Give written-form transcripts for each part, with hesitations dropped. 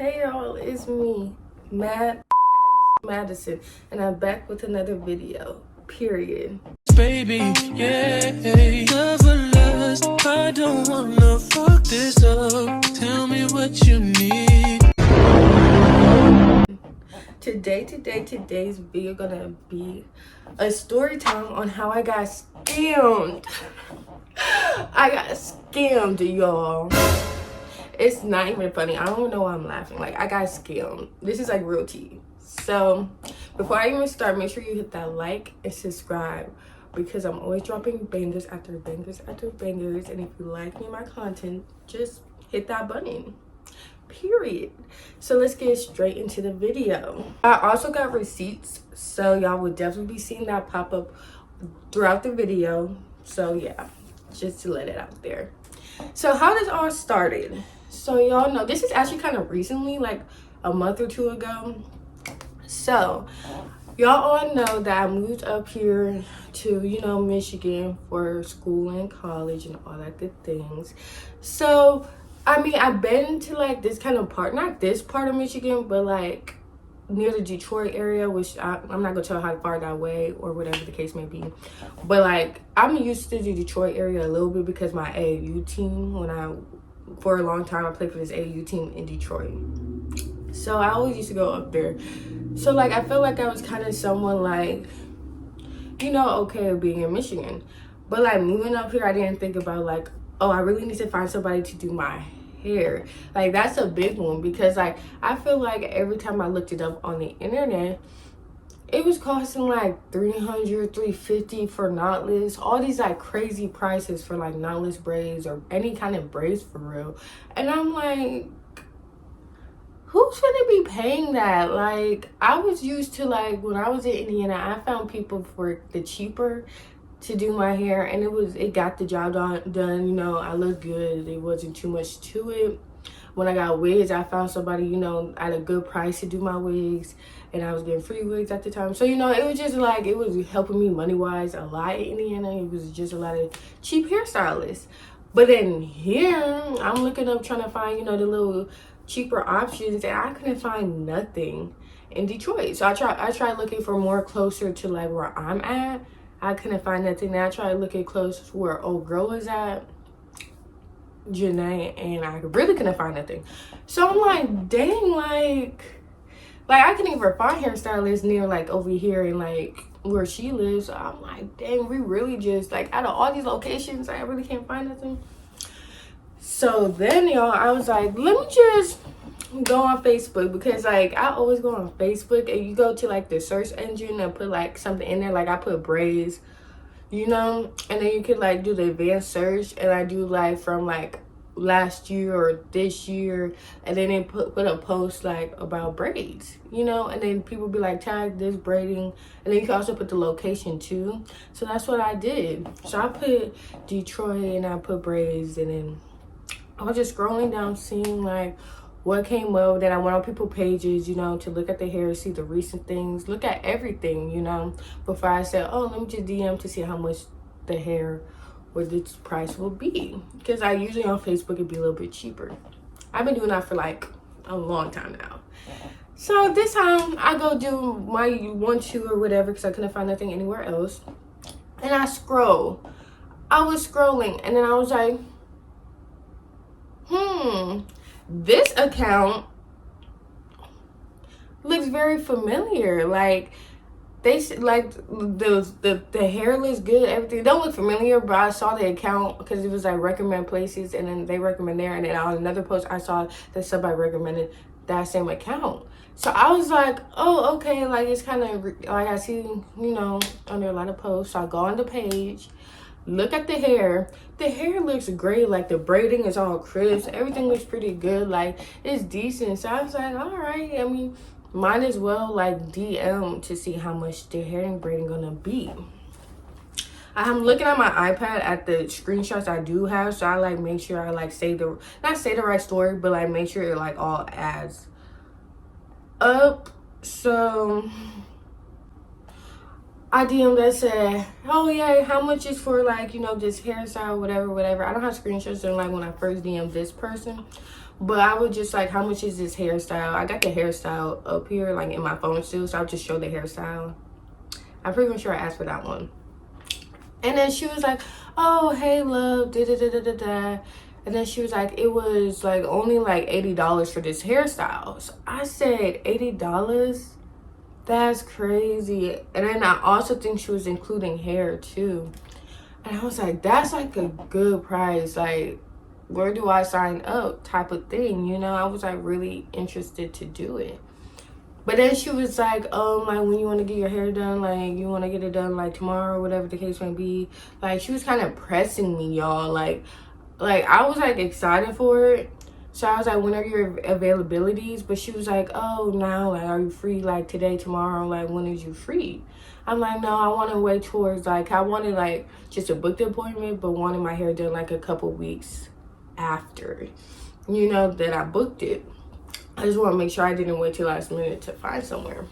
Hey y'all, it's me, Madison, and I'm back with another video, period. Baby, yeah, love or lust, I don't wanna fuck this up. Tell me what you need. Today's video gonna be a story time on how I got scammed. I got scammed, y'all. It's not even funny. I don't even know why I'm laughing. Like, I got scammed. This is like real tea. So before I even start, make sure you hit that like and subscribe, because I'm always dropping bangers after bangers after bangers. And if you like me and my content, just hit that button, period. So let's get straight into the video. I also got receipts, so y'all will definitely be seeing that pop up throughout the video. So yeah, just to let it out there. So how this all started, so y'all know this is actually kind of recently, like a month or two ago. So y'all all know that I moved up here to, Michigan for school and college and all that good things. So I mean, I've been to like this kind of part, not this part of Michigan, but like near the Detroit area, which I'm not gonna tell how far that way or whatever the case may be. But like, I'm used to the Detroit area a little bit because my AAU team, for a long time I played for this AAU team in Detroit. So I always used to go up there. So like, I felt like I was kind of someone like, okay with being in Michigan. But like moving up here, I didn't think about like, oh, I really need to find somebody to do my hair. Like, that's a big one, because like I feel like every time I looked it up on the internet, it was costing like $300, $350 for knotless, all these like crazy prices for like knotless braids or any kind of braids for real. And I'm like, who's gonna be paying that? Like, I was used to, like, when I was in Indiana, I found people for the cheaper to do my hair, and it got the job done. I looked good. It wasn't too much to it. When I got wigs, I found somebody, at a good price to do my wigs, and I was getting free wigs at the time. So, it was just like, it was helping me money-wise a lot in Indiana. It was just a lot of cheap hairstylists. But then here, I'm looking up trying to find, the little cheaper options, and I couldn't find nothing in Detroit. So I tried looking for more closer to like where I'm at. I couldn't find nothing. Then I tried looking close to where old girl was at, Janae, and I really couldn't find nothing. So I'm like, dang, like I couldn't even find hairstylists near like over here and like where she lives. So I'm like, dang, we really just like, out of all these locations, I really can't find nothing. So then, y'all, I was like, let me just go on Facebook, because like I always go on Facebook and you go to like the search engine and put like something in there. Like, I put braids, and then you could like do the advanced search, and I do like from like last year or this year, and then they put a post like about braids, and then people be like, tag this braiding, and then you can also put the location too. So that's what I did. So I put Detroit and I put braids, and then I was just scrolling down, seeing like what came up. Then I went on people's pages, to look at the hair, see the recent things, look at everything, before I said, oh, let me just DM to see how much the hair or the price will be. Because I usually on Facebook it'd be a little bit cheaper. I've been doing that for like a long time now. So this time I go do my 1-2 or whatever, because I couldn't find nothing anywhere else. And I was scrolling, and then I was like, this account looks very familiar. Like, they like the hair looks good, everything don't look familiar, but I saw the account because it was like recommend places, and then they recommend there, and then on another post I saw that somebody recommended that same account. So I was like, oh, okay, like it's kind of like I see, under a lot of posts. So I go on the page, look at the hair. The hair looks great. Like, the braiding is all crisp, everything looks pretty good, like it's decent. So I was like, all right, I mean, might as well like DM to see how much the hair and braiding gonna be. I'm looking at my iPad at the screenshots I do have, so I like make sure I like not say the right story, but like make sure it like all adds up. So I DM'd that said, oh yeah, how much is for like, this hairstyle, whatever. I don't have screenshots, and like when I first DM'd this person, But I was just like, how much is this hairstyle? I got the hairstyle up here, like in my phone still, so I'll just show the hairstyle. I'm pretty sure I asked for that one. And then she was like, oh, hey, love, da-da-da-da-da-da. And then she was like, it was like only like $80 for this hairstyle. So I said, $80? That's crazy. And then I also think she was including hair too. And I was like, that's like a good price. Like, where do I sign up type of thing, you know? I was like really interested to do it. But then she was like, like when you want to get your hair done, like you want to get it done like tomorrow, whatever the case may be. Like she was kind of pressing me, y'all. Like I was like excited for it. So I was like, when are your availabilities? But she was like, oh, now, like, are you free like today, tomorrow? Like, when is you free? I'm like, no, I want to wait towards like, I wanted like just to book the appointment, but wanted my hair done like a couple weeks after, you know, that I booked it. I just want to make sure I didn't wait till last minute to find somewhere.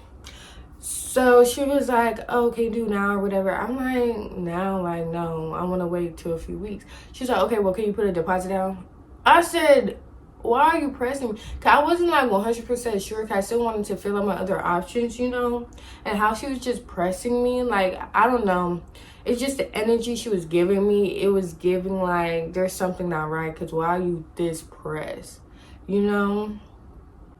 So she was like, oh, can you do now or whatever? I'm like, now, like, no, I want to wait till a few weeks. She's like, okay, well, can you put a deposit down? I said, why are you pressing me? Cause I wasn't like 100% sure, cause I still wanted to fill out my other options, you know? And how she was just pressing me, like, I don't know. It's just the energy she was giving me. It was giving like, there's something not right, cause why are you this pressed, you know?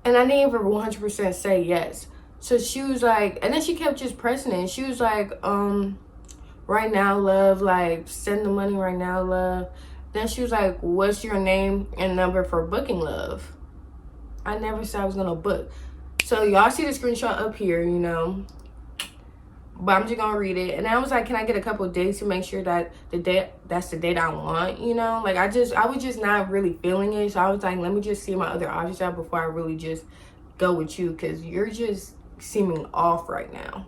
And I didn't even 100% say yes. So she was like, and then she kept just pressing it. She was like, right now, love, like, send the money right now, love. Then she was like, what's your name and number for booking, love? I never said I was gonna book. So y'all see the screenshot up here, you know. But I'm just gonna read it. And I was like, can I get a couple of days to make sure that that's the date I want, you know? Like, I was just not really feeling it. So I was like, let me just see my other options out before I really just go with you, because you're just seeming off right now.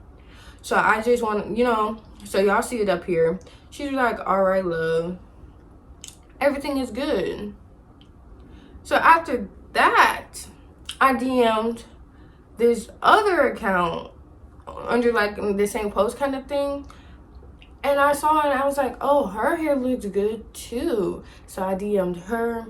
So I just want, you know, so y'all see it up here. She was like, all right, love, everything is good. So after that, I DM'd this other account under like the same post kind of thing, and I saw it and I was like, oh, her hair looks good too. So I DM'd her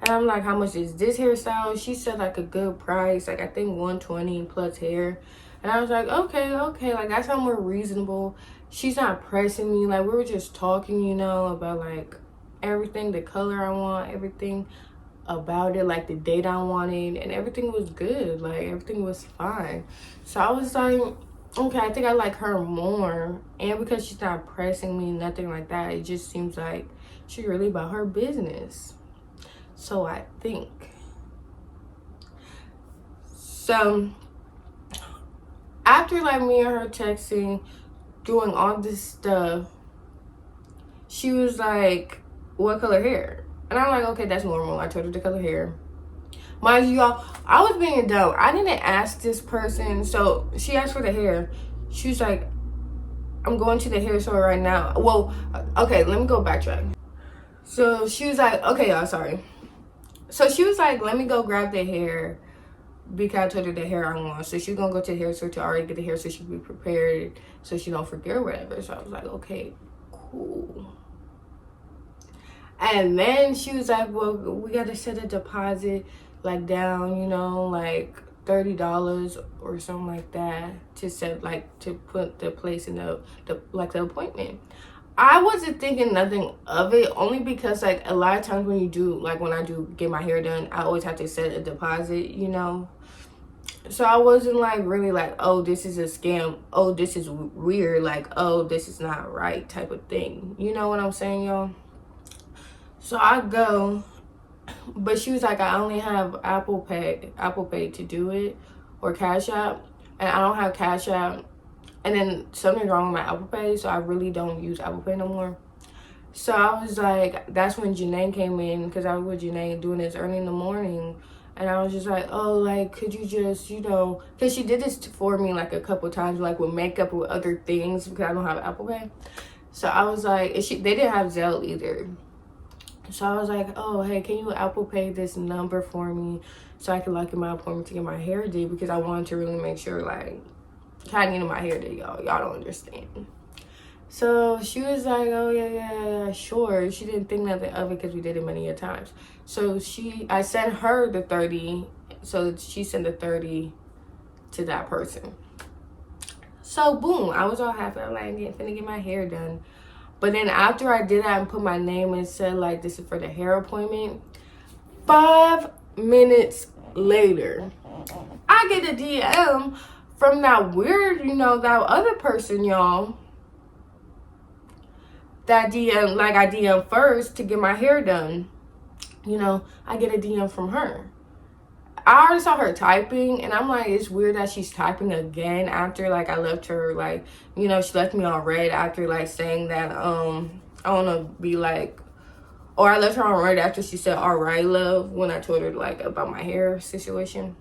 and I'm like, how much is this hairstyle? She said like a good price, like I think 120 plus hair. And I was like, okay, like that sounds more reasonable. She's not pressing me, like we were just talking, you know, about like everything, the color I want, everything about it, like the date I wanted, and everything was good, like everything was fine. So I was like, okay, I think I like her more. And because she's not pressing me, nothing like that, it just seems like she's really about her business. So I think. So after like me and her texting, doing all this stuff, she was like, what color hair? And I'm like, okay, that's normal. I told her the color hair. Mind you, y'all, I was being dumb. I didn't ask this person. So she asked for the hair. She was like, I'm going to the hair store right now. Well, okay, let me go backtrack. So she was like, okay, y'all, sorry. So she was like, let me go grab the hair, because I told her the hair I want. So she's gonna go to the hair store to already get the hair so she can be prepared, so she don't forget or whatever. So I was like, okay, cool. And then she was like, well, we got to set a deposit like down, you know, like $30 or something like that to set, like, to put the place in the appointment. I wasn't thinking nothing of it, only because like a lot of times when you do, like when I do get my hair done, I always have to set a deposit, you know. So I wasn't like really like, oh, this is a scam, oh, this is weird, like, oh, this is not right type of thing. You know what I'm saying, y'all? So I go, but she was like, I only have Apple Pay to do it, or Cash App, and I don't have Cash App. And then something's wrong with my Apple Pay, so I really don't use Apple Pay no more. So I was like, that's when Janae came in, because I was with Janae doing this early in the morning. And I was just like, oh, like, could you just, you know, because she did this for me like a couple times, like with makeup, with other things, because I don't have Apple Pay. So I was like, they didn't have Zelle either. So I was like, oh, hey, can you Apple Pay this number for me so I can lock in my appointment to get my hair did, because I wanted to really make sure, like, I needed my hair did, y'all. Y'all don't understand. So she was like, oh yeah, sure. She didn't think nothing of it because we did it many a times. So I sent her the 30, so she sent the 30 to that person. So boom, I was all happy. I'm like, finna get my hair done. But then after I did that and put my name and said like, this is for the hair appointment, 5 minutes later, I get a DM from that weird, that other person, y'all. That DM, like I DM first to get my hair done. I get a DM from her. I already saw her typing, and I'm like, it's weird that she's typing again after, like, I left her, like, she left me on red after, like, saying that, I want to be, like, or I left her on red after she said, all right, love, when I told her, like, about my hair situation.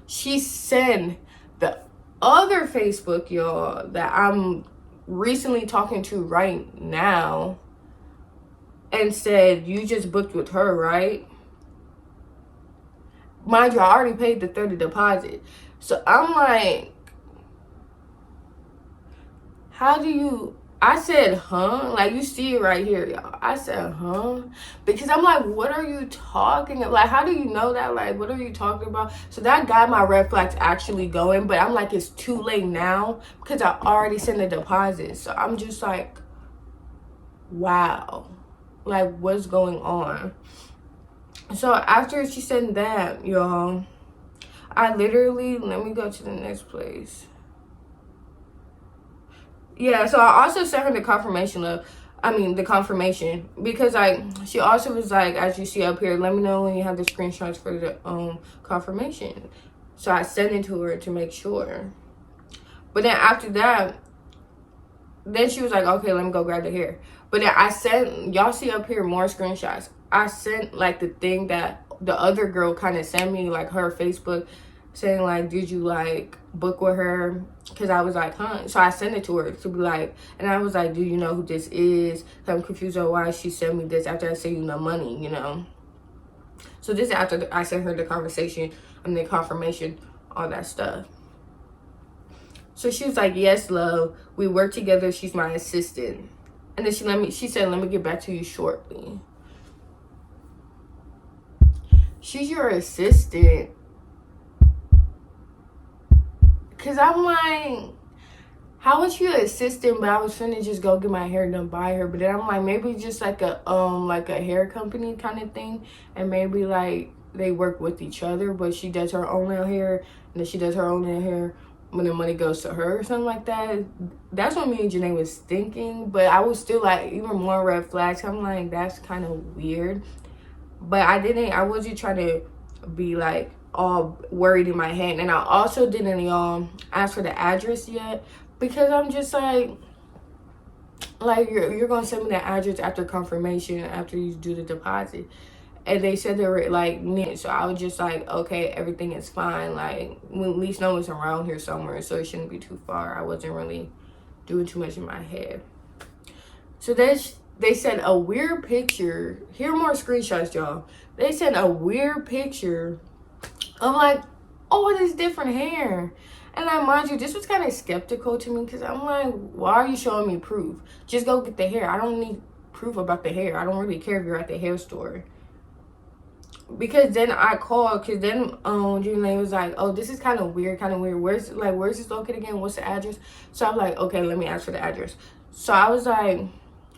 She sent the other Facebook, y'all, that I'm recently talking to right now, and said, you just booked with her, right? Mind you, I already paid the 30 deposit. So I'm like, how do you... I said, huh? Like, you see it right here, y'all. I said, huh? Because I'm like, what are you talking about? Like, how do you know that? Like, what are you talking about? So that got my red flags actually going. But I'm like, it's too late now because I already sent the deposit. So I'm just like, wow. Like, what's going on? So after she said that, y'all, I literally, let me go to the next place. Yeah, so I also sent her the confirmation the confirmation, because she also was like, as you see up here, let me know when you have the screenshots for the confirmation. So I sent it to her to make sure. But then after that, then she was like, okay, let me go grab the hair. But then I sent, y'all see up here more screenshots. I sent like the thing that the other girl kind of sent me, like her Facebook, saying like, did you like book with her? Because I was like, huh? So I sent it to her to be like, and I was like, do you know who this is? I'm confused on why she sent me this after I sent you no money, So this after I sent her the conversation and the confirmation, all that stuff. So she was like, yes, love, we work together. She's my assistant. And then she said, let me get back to you shortly. She's your assistant. Cause I'm like, how was you an assistant? But I was finna just go get my hair done by her. But then I'm like, maybe just like a hair company kind of thing, and maybe like they work with each other. But she does her own nail hair, and then she does her own nail hair when the money goes to her or something like that. That's what me and Janae was thinking. But I was still like, even more red flags. I'm like, that's kind of weird. But I wasn't trying to be like all worried in my head. And I also didn't ask for the address yet, because I'm just like you're gonna send me the address after confirmation, after you do the deposit. And they said they were like near, so I was just like, okay, everything is fine, like at least no one's around here somewhere, so it shouldn't be too far. I wasn't really doing too much in my head. So they sent a weird picture. Here are more screenshots, y'all. They sent a weird picture of like, oh, this different hair. And like, mind you, this was kind of skeptical to me, because I'm like, why are you showing me proof? Just go get the hair. I don't need proof about the hair. I don't really care if you're at the hair store. Because then I called, because then Julie was like, oh, this is kind of weird. Where's this located again? What's the address? So I'm like, okay, let me ask for the address. So I was like,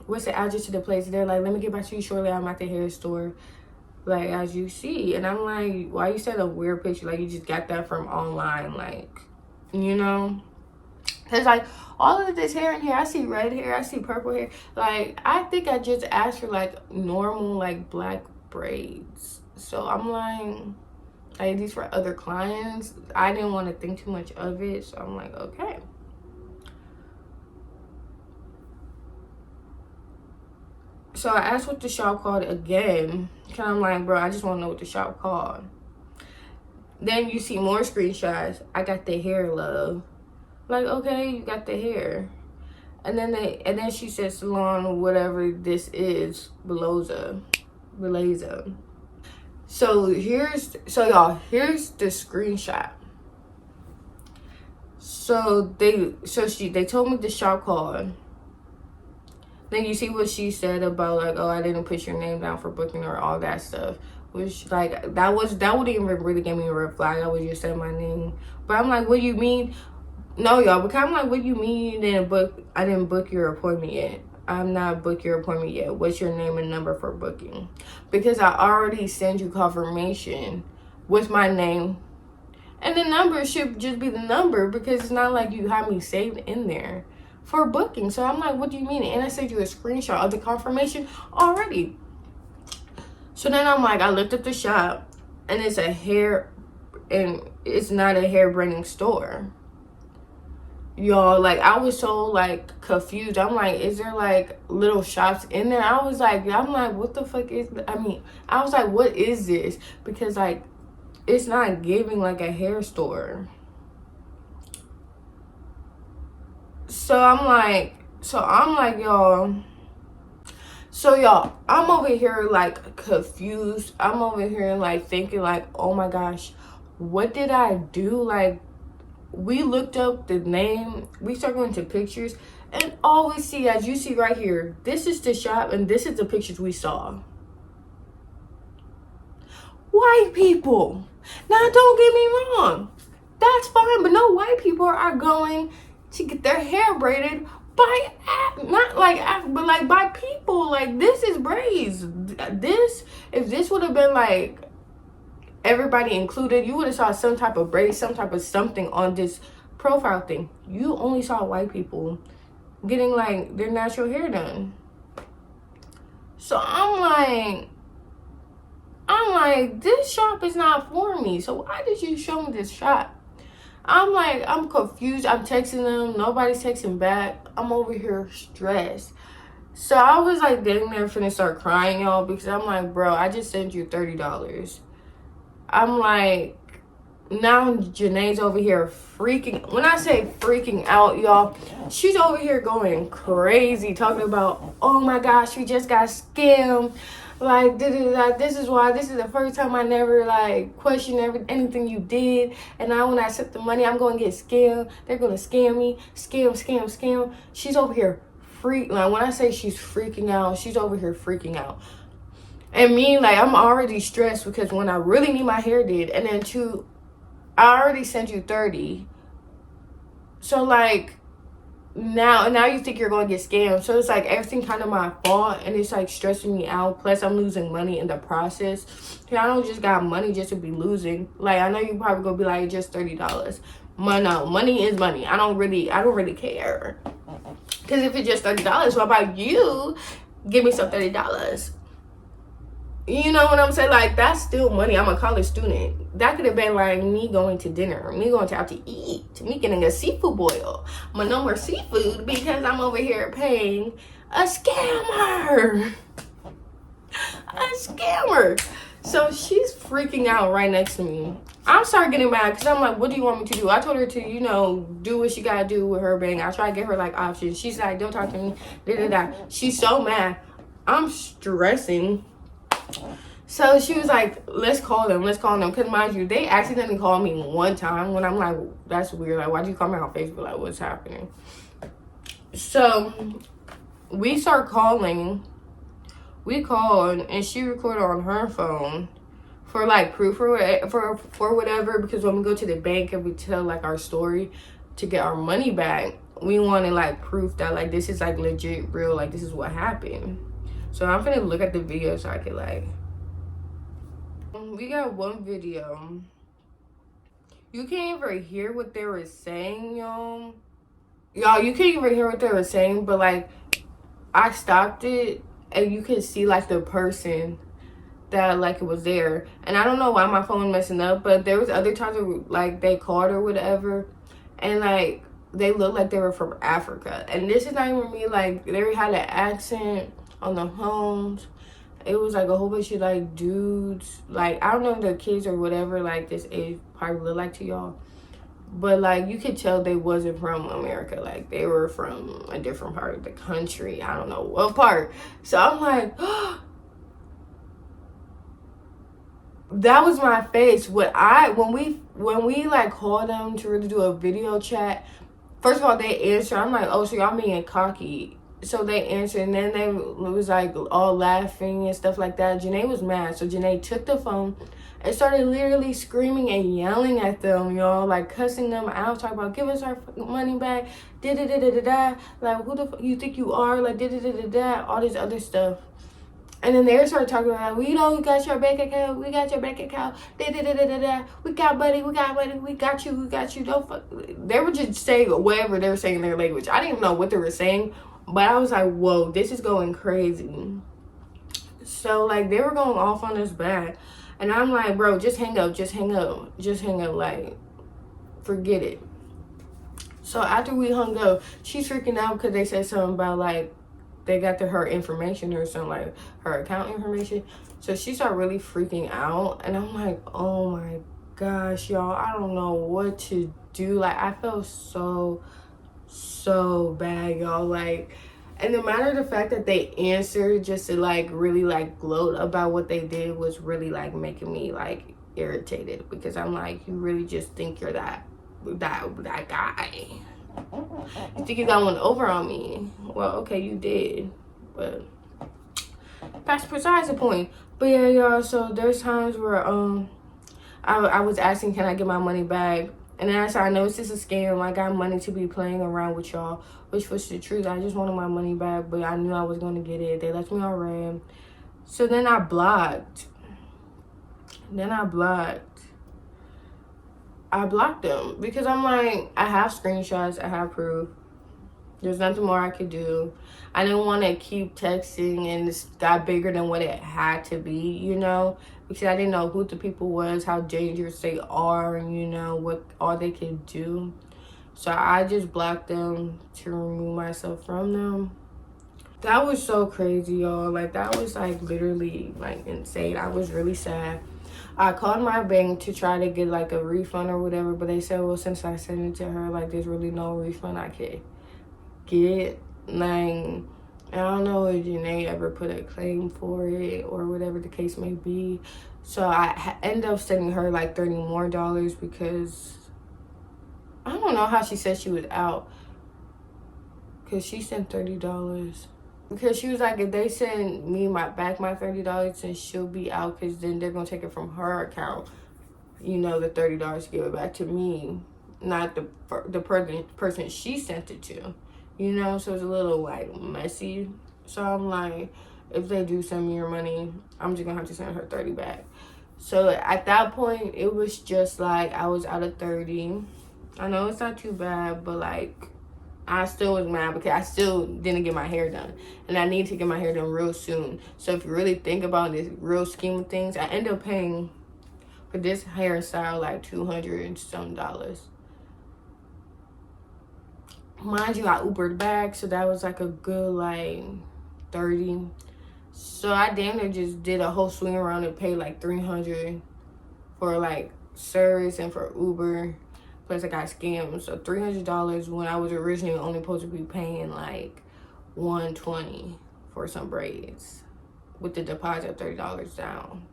what's the address to the place? They're like, let me get back to you shortly. I'm at the hair store, like, as you see. And I'm like, why you sent a weird picture? Like, you just got that from online, like, Because, like, all of this hair in here, I see red hair, I see purple hair. Like, I think I just asked for, like, normal, like, black braids. So I'm like, these for other clients. I didn't want to think too much of it. So I'm like, okay. So I asked what the shop called again. Cause I'm like, bro, I just want to know what the shop called. Then you see more screenshots. I got the hair, love. Like, okay, you got the hair. And then she said salon, whatever this is, Beloza. So y'all, here's the screenshot. So they told me the shop called. Then you see what she said about like, oh, I didn't put your name down for booking or all that stuff. Which like that wouldn't even really give me a red flag. I would just say my name. But I'm like, what do you mean? No, y'all, because I'm like, what do you mean you didn't book? I didn't book your appointment yet. I'm not booked your appointment yet. What's your name and number for booking? Because I already sent you confirmation with my name. And the number should just be the number because it's not like you have me saved in there for booking. So I'm like, what do you mean? And I sent you a screenshot of the confirmation already. So then I'm like, I looked up the shop and it's not a hair braiding store. Y'all, like, I was so like confused. I'm like, is there like little shops in there? I'm like, what the fuck is I was like, what is this? Because like it's not giving like a hair store. So I'm like, y'all. So y'all, I'm over here like confused. I'm over here like thinking like, oh my gosh, what did I do? Like, we looked up the name, we started going to pictures, and all we see, as you see right here, this is the shop and this is the pictures we saw. White people. Now don't get me wrong, that's fine, but no white people are going to get their hair braided by by people. Like, this is braids. If this would have been like everybody included, you would have saw some type of braid, some type of something on this profile thing. You only saw white people getting like their natural hair done. So I'm like, this shop is not for me. So why did you show me this shop? I'm confused. I'm texting them. Nobody's texting back. I'm over here stressed. So I was like getting there finna start crying, y'all, because I'm like, bro, I just sent you $30. I'm like, now Janae's over here freaking. When I say freaking out, y'all, she's over here going crazy, talking about, oh my gosh, we just got scammed. Like, this is why, this is the first time I never like questioned anything you did. And now when I set the money, I'm going to get scammed. They're going to scam me. Scam. She's over here like, when I say she's freaking out, she's over here freaking out. And me, like, I'm already stressed because when I really need my hair did, and then two, I already sent you 30. So like, now you think you're going to get scammed. So it's like everything kind of my fault, and it's like stressing me out. Plus I'm losing money in the process. I don't just got money just to be losing. Like, I know you probably gonna be like, just $30. No, money is money. I don't really care. Because if it's just $30, what about you? Give me some $30. You know what I'm saying? Like, that's still money. I'm a college student. That could have been like me going to dinner, me going out to eat, me getting a seafood boil. But no more seafood because I'm over here paying a scammer. So she's freaking out right next to me. I'm starting getting mad because I'm like, what do you want me to do? I told her to, do what she got to do with her bank. I try to give her like options. She's like, don't talk to me. She's so mad. I'm stressing. So she was like, let's call them. Because mind you, they accidentally called me one time when I'm like, that's weird. Like, why'd you call me on Facebook? Like, what's happening? So we start calling. We called and she recorded on her phone for like proof for whatever, because when we go to the bank and we tell like our story to get our money back, we wanted like proof that like this is like legit real, like this is what happened. So I'm gonna look at the video so I can like, we got one video. You can't even hear what they were saying, y'all. You can't even hear what they were saying, but like I stopped it and you can see like the person that like it was there. And I don't know why my phone messing up, but there was other times where, like, they called or whatever and like they looked like they were from Africa. And this is not even me, like they had an accent on the homes. It was like a whole bunch of like dudes, like I don't know if they're kids or whatever like this age probably look like to y'all, but like you could tell they wasn't from America. Like they were from a different part of the country. I don't know what part. So I'm like, that was my face. When we like called them to really do a video chat, first of all they answered. I'm like, oh, so y'all being cocky. So they answered, and then they was like all laughing and stuff like that. Janae was mad, so Janae took the phone and started literally screaming and yelling at them, y'all, like cussing them out, talking about give us our money back, da da da da da da, like who the fuck you think you are, like da da da da da, all this other stuff. And then they started talking about, we know we got your bank account, we got your bank account, da da da da da da, we got money, we got money, we got you, don't fuck. They were just saying whatever they were saying in their language. I didn't even know what they were saying, but I was like, whoa, this is going crazy. So like they were going off on us bad. And I'm like, bro, just hang up, like, forget it. So after we hung up, she's freaking out because they said something about like they got her information or something, like her account information. So she started really freaking out, and I'm like, oh my gosh, y'all, I don't know what to do. Like I felt so bad, y'all. Like, and the matter of the fact that they answered just to like really like gloat about what they did was really like making me like irritated, because I'm like, you really just think you're that guy? You think you got one over on me? Well, okay, you did, but that's besides the point. But yeah, y'all, so there's times where I was asking, can I get my money back? And then I said, I know this is a scam. I got money to be playing around with y'all, which was the truth. I just wanted my money back, but I knew I was going to get it. They left me on red. So then I blocked. I blocked them because I'm like, I have screenshots, I have proof. There's nothing more I could do. I didn't want to keep texting, and this got bigger than what it had to be, you know, because I didn't know who the people was, how dangerous they are, and you know what all they could do. So I just blocked them to remove myself from them. That was so crazy, y'all. Like that was like literally like insane. I was really sad. I called my bank to try to get like a refund or whatever, but they said, well, since I sent it to her, like there's really no refund I could get. Like, I don't know if Janae ever put a claim for it or whatever the case may be. So I ended up sending her like $30 more because I don't know how she said she was out, because she sent $30. Because she was like, if they send me my $30, then she'll be out, because then they're going to take it from her account. You know, the $30 to give it back to me, not the person she sent it to. You know, so it's a little, like, messy. So I'm like, if they do send me your money, I'm just going to have to send her 30 back. So at that point, it was just like I was out of 30. I know it's not too bad, but, like, I still was mad because I still didn't get my hair done. And I need to get my hair done real soon. So if you really think about this real scheme of things, I ended up paying for this hairstyle like $200 and some. Mind you, I Ubered back, so that was like a good like 30. So I damn near just did a whole swing around and paid like $300 for like service and for Uber. Plus I got scammed, so $300 when I was originally only supposed to be paying like $120 for some braids with the deposit of $30 down.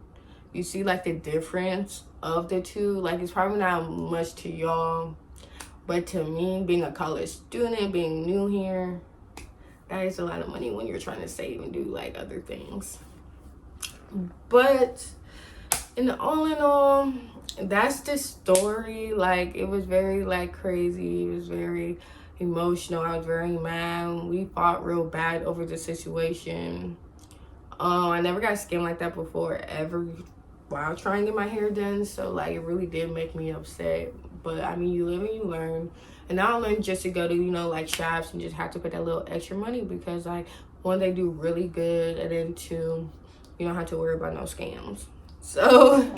You see like the difference of the two? Like it's probably not much to y'all, but to me, being a college student, being new here, that is a lot of money when you're trying to save and do like other things. But all in all, that's the story. Like it was very like crazy. It was very emotional. I was very mad. We fought real bad over the situation. I never got scammed like that before ever while trying to get my hair done. So like it really did make me upset. But I mean, you live and you learn. And I learned just to go to, you know, like shops and just have to put that little extra money, because like one, they do really good, and then two, you don't have to worry about no scams. So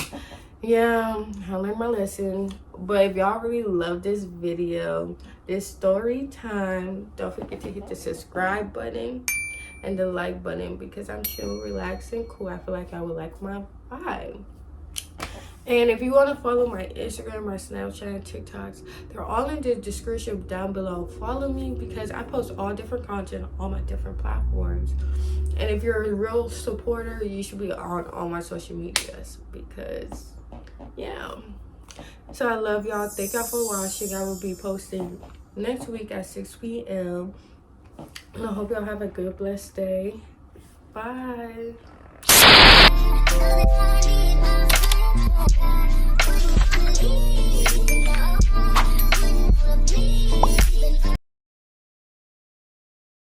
yeah, I learned my lesson. But if y'all really love this video, this story time, don't forget to hit the subscribe button and the like button, because I'm chill, relaxed, and cool. I feel like I would like my vibe. And if you want to follow my Instagram, my Snapchat, and TikToks, they're all in the description down below. Follow me, because I post all different content on all my different platforms. And if you're a real supporter, you should be on all my social medias, because, yeah. So I love y'all. Thank y'all for watching. I will be posting next week at 6 p.m. And I hope y'all have a good, blessed day. Bye. I